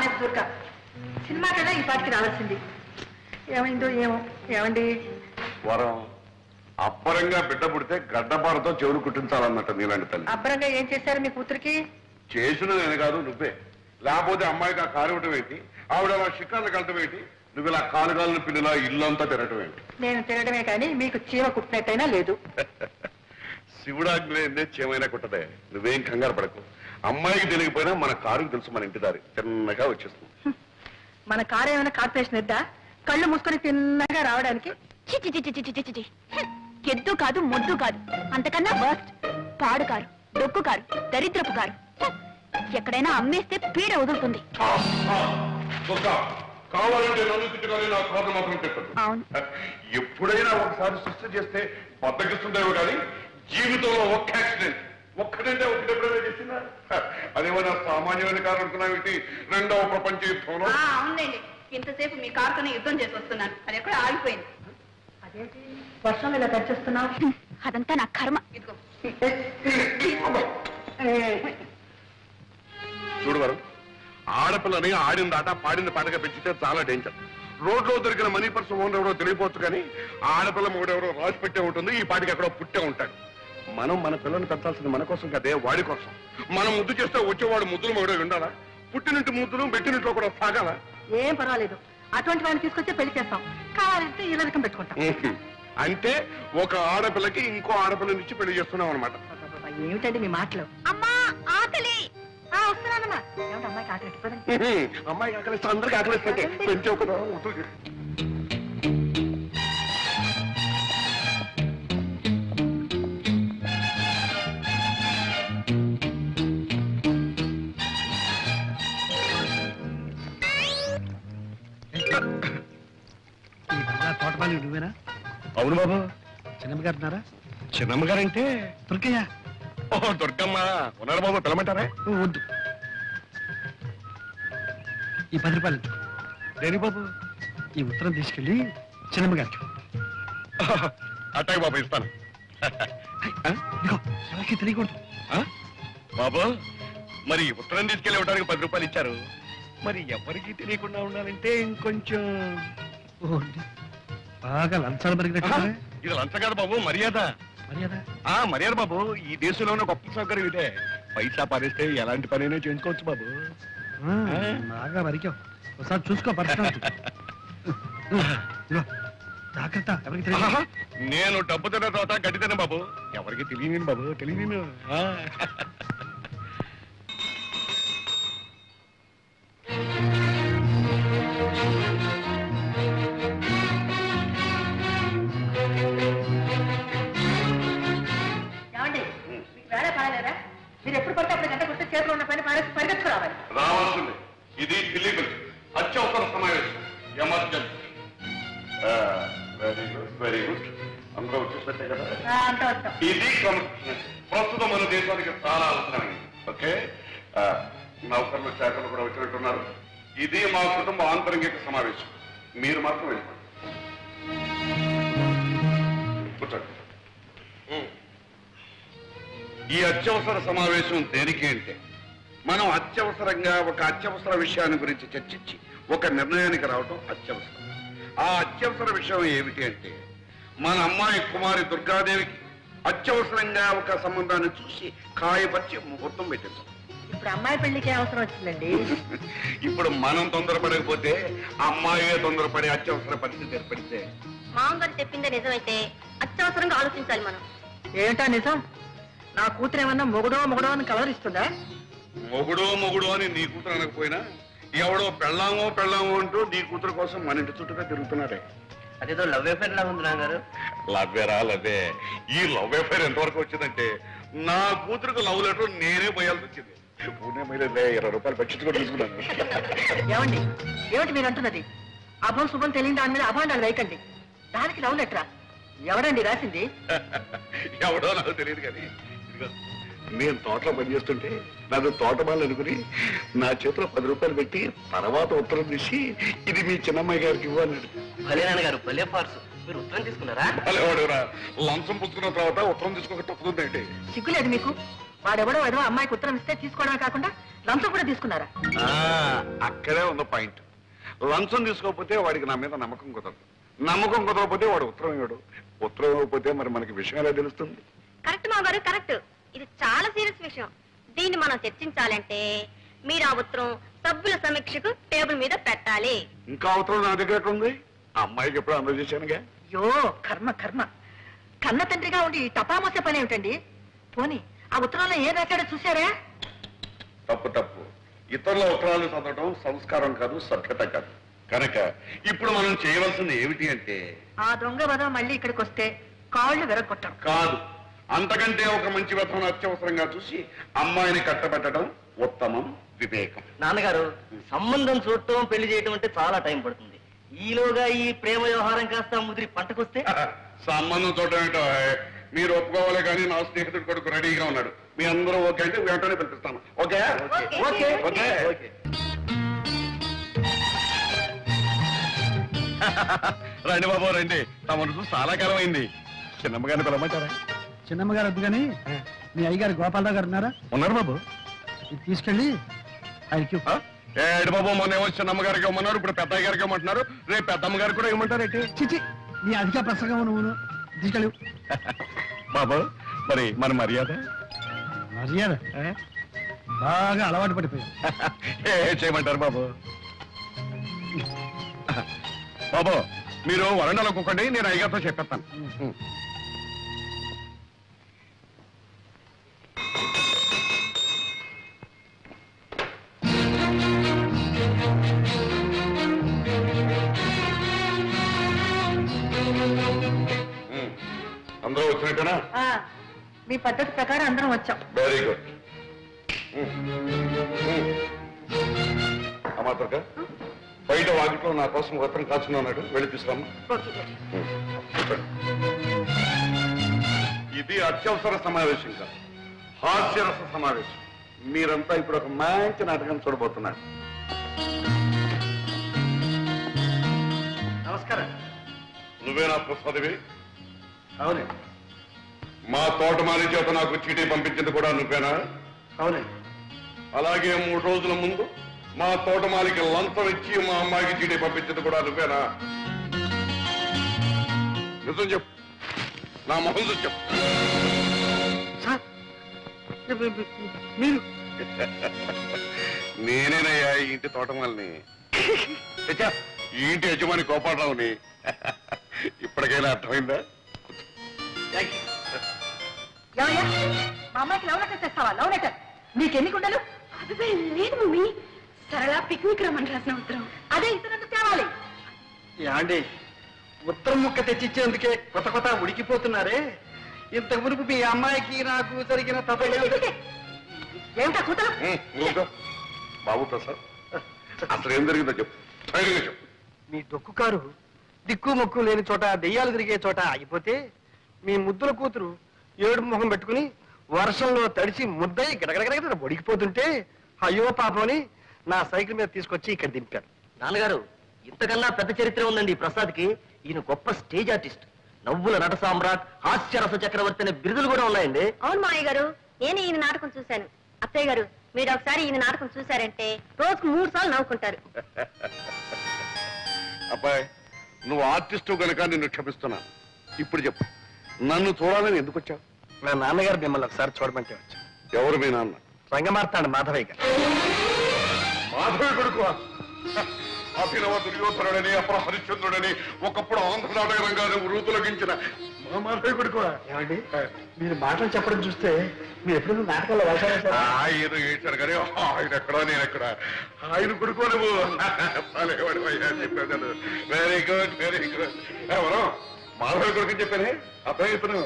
మానేసి దుర్గా సినిమాకైనా ఈ పాటికి రావాల్సింది. ఏమైందో ఏమో. ఏమండి వరం అబ్బరంగా బిడ్డ పుడితే గడ్డపారతో చెవులు కుట్టించాలన్నట్టు నీలాంటి తల్లి. అబ్బరంగా ఏం చేశారు మీ కూతురికి? చేసిన నేను కాదు నువ్వే. లేకపోతే అమ్మాయికి ఆ కారు ఇవ్వటం ఏంటి, ఆవిడ అలా షికార్లు కలటం ఏంటి, నువ్వు ఇలా కాలుగాలిన పిల్లలా ఇల్లంతా తిరగటం ఏంటి? నేను తినడమే కానీ మీకు చీమ కుట్టినట్టయినా లేదు. శివుడాగ్నే చీమైనా కుట్టదే. నువ్వేం కంగారు పడకు. అమ్మాయికి తెలియకపోయినా మన కారుకు తెలుసు మన ఇంటి దారి. తిన్నగా వచ్చేస్తుంది. మన కారు ఏమైనా కార్పొరేషన్ ఎద్దా? కళ్ళు మూసుకొని తిన్నగా రావడానికి? ఎద్దు కాదు, మొద్దు కాదు, అంతకన్నా వర్స్ట్. పాడు కారు, డొక్కు కారు, దరిద్రపు కారు. ఎక్కడైనా అమ్మేస్తే పీడ వదులుతుంది. కావాలంటే నన్ను తిట్టుకొని నా కారు మాత్రం తిట్టదు. అవును, ఎప్పుడైనా ఒకసారి సృష్టి చేస్తే బద్దగిస్తుందేమో కానీ జీవితంలో ఒక్క యాక్సిడెంట్ ఒక్కడంటే ఒకటి ఎప్పుడైనా చేసిందా? అదేమైనా సామాన్యమైన కారు అనుకున్నావేంటి? రెండవ ప్రపంచ యుద్ధంలో. అవునండి, ఇంతసేపు మీ కారుతోనే యుద్ధం చేసి వస్తున్నాను. అది ఎక్కడ ఆగిపోయింది. అదేంటి వర్షం ఇలా తెచ్చేస్తున్నావు? అదంతా నా కర్మ. ఇదిగో చూడు వరం, ఆడపిల్లని ఆడిన దాట పాడిన పాటగా పెంచితే చాలా డేంజర్. రోడ్లో దొరికిన మనీ పర్సు ఓనర్ ఎవరో తెలియపోవచ్చు కానీ ఆడపిల్ల మూడెవరో రాసి పెట్టే ఉంటుంది. ఈ పాటికి ఎక్కడో పుట్టే ఉంటాడు. మనం మన పిల్లల్ని పెంచాల్సింది మన కోసం కదే, వాడి కోసం. మనం ముద్దు చేస్తే వచ్చేవాడు ముద్దులు మొగడే ఉండాలా? పుట్టినింటి ముద్దులు పెట్టినింట్లో కూడా సాగాలా? ఏం పర్వాలేదు, అటువంటి వాడిని తీసుకొచ్చే పెళ్లి చేస్తాం. కావాలంటే ఈ రకం పెట్టుకుంటాం. అంటే ఒక ఆడపిల్లకి ఇంకో ఆడపిల్లనిచ్చి పెళ్లి చేస్తున్నాం అనమాట. ఏమిటండి మీ మాటలు? అమ్మా ఆకలి. వస్తున్నానమ్మా. ఏమిటి అమ్మాయికి ఆకలి ఎట్టిపోదండి? అమ్మాయికి ఆకలిస్తే అందరికి ఆకలిస్తే పెంచే కదా. తోటపాలి నువ్వేనా? అవును బాబు. చిన్నమ్మ గారు ఉన్నారా? చిన్నమ్మ గారంటే దుర్గయ్య. ఓహో దుర్గమ్మ ఉన్నారు బాబు, పిలమంటారా? వద్దు, ఈ 10 రూపాయలు దేని బాబు? ఈ ఉత్తరం తీసుకెళ్ళి చిన్నమ్మ గారికి. అట్టాయి బాబు, ఇస్తాను. ఇదిగో ఎవరికి తెలియకూడదు. బాబు మరి ఉత్తరం తీసుకెళ్ళి ఇవ్వడానికి 10 రూపాయలు ఇచ్చారు. మరి ఎవరికి తెలియకుండా ఉండాలంటే ఇంకొంచెం బాగా లంచాలు పెరిగినట్టు. ఇది లంచం కాదు బాబు, మర్యాద. మర్యాద? మర్యాద బాబు. ఈ దేశంలోనే గొప్ప సౌకర్యం ఇదే. పైసా పారేస్తే ఎలాంటి పనైనా చేయించుకోవచ్చు బాబు. బాగా మరికావు. ఒకసారి చూసుకో పరిస్థితి. జాగ్రత్త, ఎవరికి తెలియదు. నేను డబ్బు తిన్న తర్వాత గడ్డి తిన్న బాబు. ఎవరికి తెలియను బాబు, తెలియను. మీరు ఎప్పుడు పడితే అప్పుడు గంట కొట్టి చేతిలో ఉన్న పని పారేసి పరిగెత్తుకు రావాలి. రావాల్సింది. ఇది ఇల్లీగల్, అత్యవసర సమావేశం, emergency. Very good, very good. అందరూ వచ్చేసినట్టే కదా. ఇది ప్రస్తుతం మన దేశానికి చాలా అవసరమైంది. ఓకే, నౌకర్లు శాఖలు కూడా వచ్చినట్టున్నారు. ఇది మా కుటుంబ ఆంతరంగిక సమావేశం. మీరు మాత్రం వెళ్ళిపోండి. కూర్చోండి. ఈ అత్యవసర సమావేశం దేనికి అంటే మనం అత్యవసరంగా ఒక అత్యవసర విషయాన్ని గురించి చర్చించి ఒక నిర్ణయానికి రావటం అత్యవసరం. ఆ అత్యవసర విషయం ఏమిటి అంటే మన అమ్మాయి కుమారి దుర్గాదేవికి అత్యవసరంగా ఒక సంబంధాన్ని చూసి ఖాయపరిచి ముహూర్తం పెట్టించాం. ఇప్పుడు అమ్మాయి పెళ్లికి అవసరం వచ్చిందండి. ఇప్పుడు మనం తొందరపడకపోతే అమ్మాయే తొందరపడే అత్యవసర పరిస్థితి ఏర్పడితే మామగారు చెప్పిందే నిజమైతే అత్యవసరంగా ఆలోచించాలి మనం. ఏమిటా నిజం? నా కూతురు ఏమన్నా మొగుడో అని కలవరిస్తుందా? మొగుడో అని నీ కూతురు అనకపోయినా ఎవడో పెళ్ళామో అంటూ నీ కూతురు కోసం మన ఇంటి చుట్టూగా తిరుగుతున్నాడే. అదేదో లవ్ అఫేర్ లా ఉంది నాన్నగారు. లవ్వే. ఈ లవ్ అఫేర్ ఎంతవరకు వచ్చిందంటే నా కూతురుకు లవ్ లెటర్ నేనే పోయాల్సి వచ్చింది. పూణే మీద 20 రూపాయలు బడ్జెట్ కూడా తీసుకున్నాను. ఏమిటి మీరు అంటున్నది? అభం శుభం తెలియని దాని మీద అభాండాలు వేయకండి. దానికి లవ్ లెటరా? ఎవడండి రాసింది? ఎవడో నాకు తెలియదు కానీ నేను తోటలో పనిచేస్తుంటే నాకు తోటమాలు అనుకుని నా చేతిలో 10 రూపాయలు పెట్టి తర్వాత ఉత్తరం తీసి ఇది మీ చిన్నమ్మాయి గారికి ఇవ్వన్నాడు. భలే నాన్నగారు, భలే ఫార్సు. మీరు ఉత్తరం తీసుకున్నారా? అలేవాడురా, లంచం పుచ్చుకున్న తర్వాత ఉత్తరం తీసుకోక తప్పుతుందండి. సిగ్గులేదు మీకు? వాడెవడో ఏదో అమ్మాయికి ఉత్తరం ఇస్తే తీసుకోవడమే కాకుండా లంచం కూడా తీసుకున్నారా? అక్కడే ఉన్న పాయింట్. లంచం తీసుకోకపోతే వాడికి నా మీద నమ్మకం కుదరదు. నమ్మకం కుదరకపోతే వాడు ఉత్తరం ఇవ్వడు. ఉత్తరం ఇవ్వకపోతే మరి మనకి విషయం ఎలా తెలుస్తుంది? కరెక్ట్ మామగారు, కరెక్ట్. ఇది చాలా సీరియస్ విషయం. దీన్ని మనం చర్చించాలంటే మీరు ఆ ఉత్తరం సభ్యుల సమీక్షకు టేబుల్ మీద పెట్టాలి. ఇంకా ఉత్తరం నా దగ్గర ఉంది. ఆ అమ్మాయికి ఎప్పుడు అందజేశానుగా. అయ్యో కర్మ కర్మ. కన్న తండ్రిగా ఉండి టపామోసే పని ఏమిటండి? పోనీ ఆ ఉత్తరంలో ఏం రాశాడో చూశారా? తప్పు తప్పు. ఇతరుల ఉత్తరాలు చదవడం సంస్కారం కాదు, సభ్యత కాదు. కనుక ఇప్పుడు మనం చేయవలసింది ఏమిటి అంటే ఆ దొంగ వదం మళ్ళీ ఇక్కడికి వస్తే కాళ్ళు విరగొట్టడం కాదు, అంతకంటే ఒక మంచి వ్యర్థం అత్యవసరంగా చూసి అమ్మాయిని కట్టబెట్టడం ఉత్తమం, వివేకం. నాన్నగారు, సంబంధం చూడటం పెళ్లి చేయటం అంటే చాలా టైం పడుతుంది. ఈలోగా ఈ ప్రేమ వ్యవహారం కాస్త ముదిరి పంటకొస్తే సంబంధం చూడటం ఏంటో మీరు ఒప్పుకోవాలి. కానీ నా స్నేహితుడు కొడుకు రెడీగా ఉన్నాడు. మీ అందరూ ఓకే అంటే వెంటనే పిలిపిస్తాను. Okay okay okay okay. రండి బాబు రండి. తమను చూసి చాలా కాలం అయింది. చిన్నమ్మగారిని పిలవమంటారా? చిన్నమ్మగారు వద్దు కానీ మీ అయ్యగారు గోపాలరావు గారు ఉన్నారా? ఉన్నారు బాబు. ఇది తీసుకెళ్ళి ఆయనకి ఏడు బాబు, మొన్న ఏమో చిన్నమ్మగారికి ఇవ్వమన్నారు, ఇప్పుడు పెద్దయ్య గారికి ఇవ్వమంటున్నారు, రేపు పెద్దమ్మ గారికి కూడా ఇవ్వమంటారు ఏంటి? చిచి నీ అధిక ప్రసంగం నువ్వు తీసుకెళ్ళు. బాబు మరి మన మర్యాద మర్యాద బాగా అలవాటు పడిపోయావు. ఏ చేయమంటారు బాబు? బాబు మీరు వరండాలో కూకండి, నేను అయ్యగారితో చెప్పేస్తాను. అందరూ వచ్చినట్టేనా? మీ పద్ధతి ప్రకారం అందరం వచ్చాం. Very good. అమాత్రక బయట వాకిట్లో నా కోసం ఉత్తరం కాచున్నాడు, వెళ్ళి తీసుకురామ్మా. ఇది అత్యవసర సమావేశం కాదు, హాస్యరస సమావేశం. మీరంతా ఇప్పుడు ఒక మంచి నాటకం చూడబోతున్నారు. నమస్కారం. నువ్వేనా ప్రసాదివి? అవునండి. మా తోటమాలి చేత నాకు చీటీ పంపించింది కూడా నువ్వేనా? అవునండి. అలాగే 3 రోజుల ముందు మా తోటమాలికి లంచం ఇచ్చి మా అమ్మాయికి చీటీ పంపించింది కూడా నువ్వేనా? నిజం చెప్పు, నా మొహం చూసి చెప్పు. మీరు నేనేనయ్యా ఈ ఇంటి తోటమాలిని, ఈ ఇంటి యజమాని గోపాలరావుని. ఇప్పటికైనా అర్థమైందా? ఏమయ్యా, మా అమ్మాయికి లవ్ లెటర్ తెస్తావా? లవ్ లెటర్ నీకెన్ని గుండెలు? అదే లేదు మమ్మీ, సరళ పిక్నిక్ రమ్మని రాసిన ఉత్తరం. అదే ఇతరులకు తేవాలి. యాండి ఉత్తరం ముక్క తెచ్చిచ్చేందుకే కొత్త కొత్త ఉడికిపోతున్నారే. ఇంతకు మునుపు మీ అమ్మాయికి నాకు జరిగిన ఏమిటా కూతురు? ఊరుకో. బాబు ప్రసాద్, అసలు ఏం జరిగిందో చెప్పు, ధైర్యంగా చెప్పు. మీ డొక్కు కారు దిక్కు మొక్కు లేని చోట దెయ్యాలు తిరిగే చోట ఆగిపోతే మీ ముద్దుల కూతురు ఏడుపు మొహం పెట్టుకుని వర్షంలో తడిచి ముద్దయి గడగడగడ ఒడికిపోతుంటే అయ్యో పాపని నా సైకిల్ మీద తీసుకొచ్చి ఇక్కడ దింపారు. నాన్నగారు, ఇంతకన్నా పెద్ద చరిత్ర ఉందండి ప్రసాద్కి. ఈయన గొప్ప స్టేజ్ ఆర్టిస్ట్, నవ్వుల నట సామ్రాట్, హాస్యరస చక్రవర్తి అనే బిరుదులు కూడా ఉన్నాయండి. అవును మావయ్య గారు, నేను ఈయన నాటకం చూశాను. అత్తయ్య గారు, మీరు ఒకసారి ఈయన నాటకం చూశారంటే రోజుకు 3 సార్లు నవ్వుకుంటారు. అబ్బాయి, నువ్వు ఆర్టిస్టు కనుక నిన్ను క్షమిస్తున్నాను. ఇప్పుడు చెప్పు, నన్ను చూడాలని ఎందుకు వచ్చావు? మా నాన్నగారు మిమ్మల్ని ఒకసారి చూడమంటే వచ్చాను. ఎవరు మీ నాన్న? రంగమార్తాడు మాధవయ్య గారు. మాధవి కొడుకు అభినవ దుర్యోధనుడని, అప్పుడు హరిశ్చంద్రుడని, ఒకప్పుడు ఆంధ్రనాటక రంగాన్ని వృతులగించిన మా మాధవి కొడుకు. ఏమండి, మీరు మాటలు చెప్పడం చూస్తే మీరు ఎప్పుడు నాటకాల్లో వేశారా? ఆయన ఏడ్చాడు కానీ ఆయన ఎక్కడో నేను ఎక్కడ. ఆయన కొడుకు నువ్వు చెప్పాను. Very good very good. ఎవరో మాధవి కొడుకు చెప్పానే అబ్బాయి ఇతను.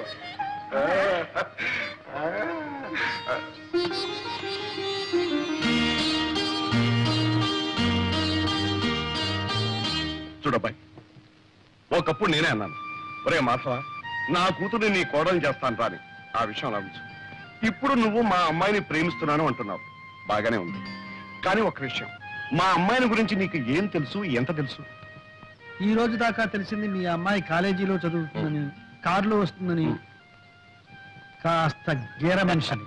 చూడబ్బాయి, ఒకప్పుడు నేనే అన్నాను, ఒరే మాధవ, నా కూతురు నీ కోడలు చేస్తాను రాని. ఆ విషయం లభించు. ఇప్పుడు నువ్వు మా అమ్మాయిని ప్రేమిస్తున్నాను అంటున్నావు, బాగానే ఉంది. కానీ ఒక విషయం, మా అమ్మాయిని గురించి నీకు ఏం తెలుసు, ఎంత తెలుసు? ఈ రోజు దాకా తెలిసింది మీ అమ్మాయి కాలేజీలో చదువుతుందని, కారులో వస్తుందని, కాస్త గేర మనిషిని.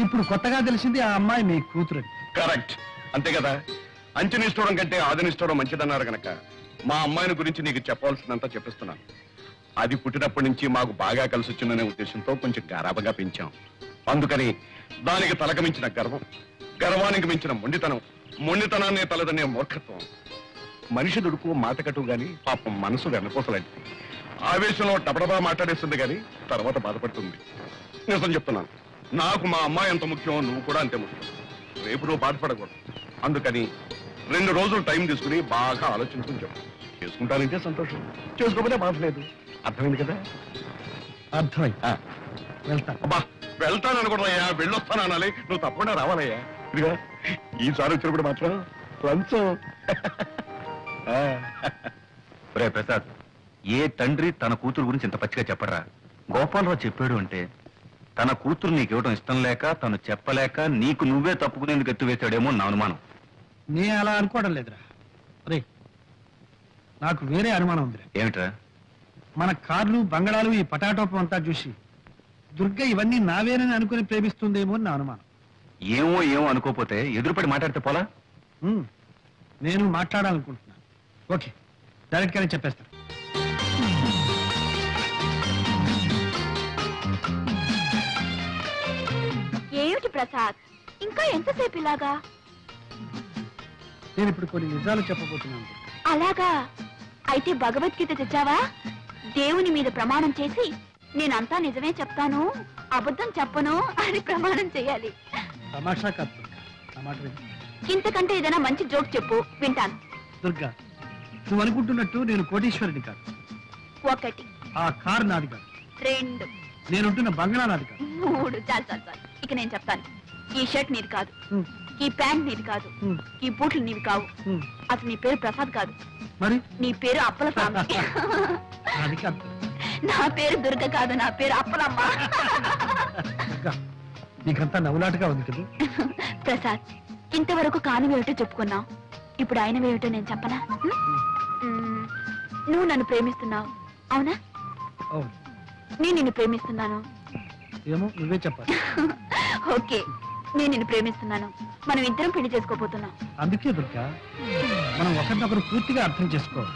ఇప్పుడు కొత్తగా తెలిసింది ఆ అమ్మాయి మీ కూతురు. కరెక్ట్, అంతే కదా. అంచనిస్తూడం కంటే ఆదనిస్తూడం మంచిదన్నారు గనక మా అమ్మాయిని గురించి నీకు చెప్పాల్సినంత చెప్పిస్తున్నాను. అది పుట్టినప్పటి నుంచి మాకు బాగా కలిసి వచ్చిందనే ఉద్దేశంతో కొంచెం గారాబగా పెంచాం. అందుకని దానికి తలక మించిన గర్వం, గర్వానికి మించిన మొండితనాన్ని తలదనే మూర్ఖత్వం. మనిషి దుడుకు మాటకట్టు గాని పాపం మనసు వెన్నపోసలాంటిది. ఆవేశంలో టపడబా మాట్లాడేస్తుంది గాని తర్వాత బాధపడుతుంది. నిజం చెప్తున్నాను, నాకు మా అమ్మాయి ఎంత ముఖ్యం, నువ్వు కూడా అంతే ముఖ్యం. రేపు నువ్వు బాధపడకూడదు. అందుకని 2 రోజులు టైం తీసుకుని బాగా ఆలోచించుకుని చెప్పు. చేసుకుంటానంటే సంతోషం, చేసుకోకపోతే బాధ లేదు. అర్థమైంది కదా? అర్థమైంది. వెళ్తా. అబ్బా, వెళ్తాననుకోవయ్యా, వెళ్ళొస్తాను అనాలి. నువ్వు తప్పకుండా రావాలయ్యా. ఇదిగా ఈసారి వచ్చినప్పుడు మాత్రం లంచం. రే ప్రసాద్, ఏ తండ్రి తన కూతురు గురించి ఇంత పచ్చిగా చెప్పరా? గోపాలరావు చెప్పాడు అంటే తన కూతురు నీకు ఇవ్వడం ఇష్టం లేక, తను చెప్పలేక నీకు నువ్వే తప్పుకునేందుకు ఎత్తువేశాడేమో నా అనుమానం. నే అలా అనుకోవడం లేదురా. రే, నాకు వేరే అనుమానం ఉందిరా. ఏమిట్రా? మన కార్లు, బంగళాలు, ఈ పటాటోపం అంతా చూసి దుర్గ ఇవన్నీ నావేనని అనుకుని ప్రేమిస్తుందేమో అని నా అనుమానం. ఏమో అనుకోపోతే ఎదురుపడి మాట్లాడితే పోలా? నేను మాట్లాడాలనుకుంటున్నాను. ఓకే, డైరెక్ట్ గానే చెప్పేస్తాను. ఏమిటి ప్రసాద్, ఇంకా ఎంతసేపు ఇలాగా? నేను ఇప్పుడు కొన్ని నిజాలు చెప్పబోతున్నాను. అలాగా? అయితే భగవద్గీత తెచ్చావా? దేవుని మీద ప్రమాణం చేసి నేనంతా నిజమే చెప్తాను, అబద్ధం చెప్పను అని ప్రమాణం చేయాలి. తమాషా కాదు దుర్గా, నా మాట విను. ఇంతకంటే ఏదైనా మంచి జోక్ చెప్పు, వింటాను. దుర్గా, నువ్వు అనుకుంటున్నట్టు నేను కోటీశ్వరుని కాదు. 1 ఆ కారు నాది కాదు. 2 నేనుంటున్న బంగళా నాది కాదు. 3 చాలు. ఇక నేను చెప్తాను. ఈ షర్ట్ నీది కాదు, హ్మ్. ఈ ప్యాంట్ నీది కాదు, హ్మ్. ఈ బూట్లు నీవి కావు. హ్మ్. అసలు నీ పేరు ప్రసాద్ కాదు, మరి నీ పేరు అప్పల స్వామి. అది కాదు నా పేరు దుర్గ కాదు, నా పేరు అప్పలమ్మ. దుర్గా, నీకంతా నవ్వులాటగా ఉంది కదా. ప్రసాద్, ఇంతవరకు కానివేమిటో చెప్పుకున్నావు, ఇప్పుడు ఆయనవేమిటో నేను చెప్పనా? నువ్వు నన్ను ప్రేమిస్తున్నావు, అవునా? అవును. నేను నిన్ను ప్రేమిస్తున్నాను. ఏమో నువ్వే చెప్పాలి. ఓకే, నేను నిన్ను ప్రేమిస్తున్నాను. మనం ఇద్దరం పెళ్లి చేసుకోబోతున్నాం. అందుకే దుర్గా, మనం ఒకరినొకరు పూర్తిగా అర్థం చేసుకోవాలి.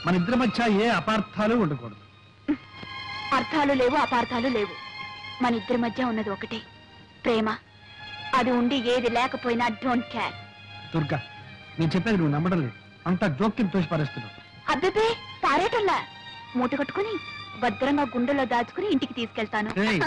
మన ఇద్దరి మధ్య ఏ అపార్థాలు ఉండకూడదు. అర్థాలు లేవు, అపార్థాలు లేవు. మన ఇద్దరి మధ్య ఉన్నది ఒకటే, ప్రేమ. అది ఉండి ఏది లేకపోయినా డోంట్ కేర్. దుర్గా, నేను చెప్పేది నువ్వు నమ్మడం లేదు. అంతా జోక్యం తోసి పారేస్తున్నావు. అబ్బే, పారేటల్లా మూట కట్టుకుని భద్రంగా గుండెలో దాచుకుని ఇంటికి తీసుకెళ్తాను. ఏయ్,